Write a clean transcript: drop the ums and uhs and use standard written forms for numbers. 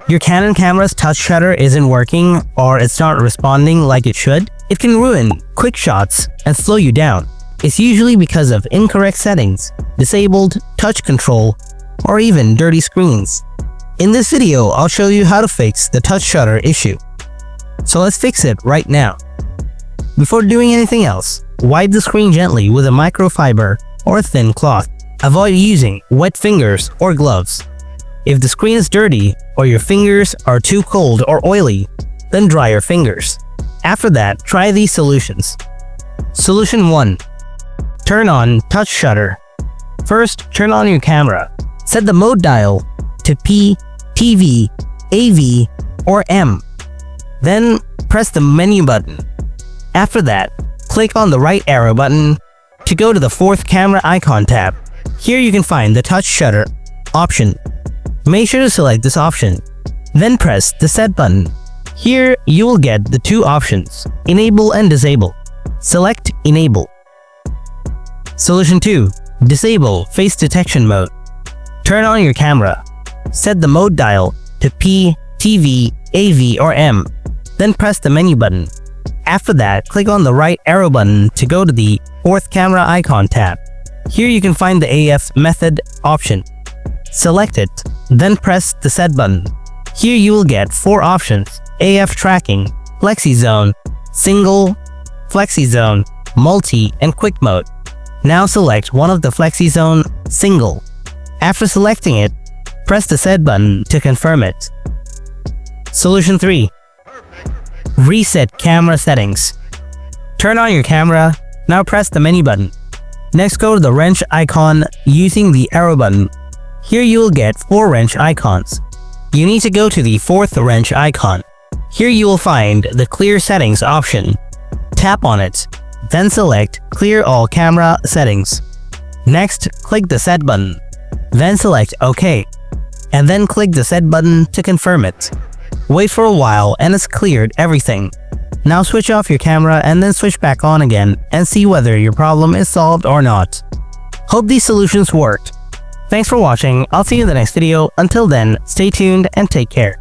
Your Canon camera's touch shutter isn't working or it's not responding like it should, it can ruin quick shots and slow you down. It's usually because of incorrect settings, disabled touch control, or even dirty screens. In this video, I'll show you how to fix the touch shutter issue. So let's fix it right now. Before doing anything else, wipe the screen gently with a microfiber or a thin cloth. Avoid using wet fingers or gloves. If the screen is dirty or your fingers are too cold or oily, then dry your fingers. After that, try these solutions. Solution 1. Turn on touch shutter. First, turn on your camera. Set the mode dial to P, TV, AV, or M. Then, press the menu button. After that, click on the right arrow button to go to the fourth camera icon tab. Here you can find the touch shutter option. Make sure to select this option. Then press the set button. Here you will get the two options, enable and disable. Select enable. Solution 2. Disable face detection mode. Turn on your camera. Set the mode dial to P, TV, AV, or M. Then press the menu button. After that, click on the right arrow button to go to the fourth camera icon tab. Here you can find the AF method option. Select it, then press the set button. Here you will get four options: AF tracking, flexi zone, single, flexi zone, multi, and quick mode. Now select one of the flexi zone, single. After selecting it, press the set button to confirm it. Solution 3. Reset camera settings. Turn on your camera, now press the menu button. Next, go to the wrench icon using the arrow button. Here you will get four wrench icons. You need to go to the fourth wrench icon. Here you will find the clear settings option. Tap on it, then select clear all camera settings. Next, click the set button, then select OK, and then click the set button to confirm it. Wait for a while and it's cleared everything. Now switch off your camera and then switch back on again and see whether your problem is solved or not. Hope these solutions worked. Thanks for watching. I'll see you in the next video. Until then, stay tuned and take care.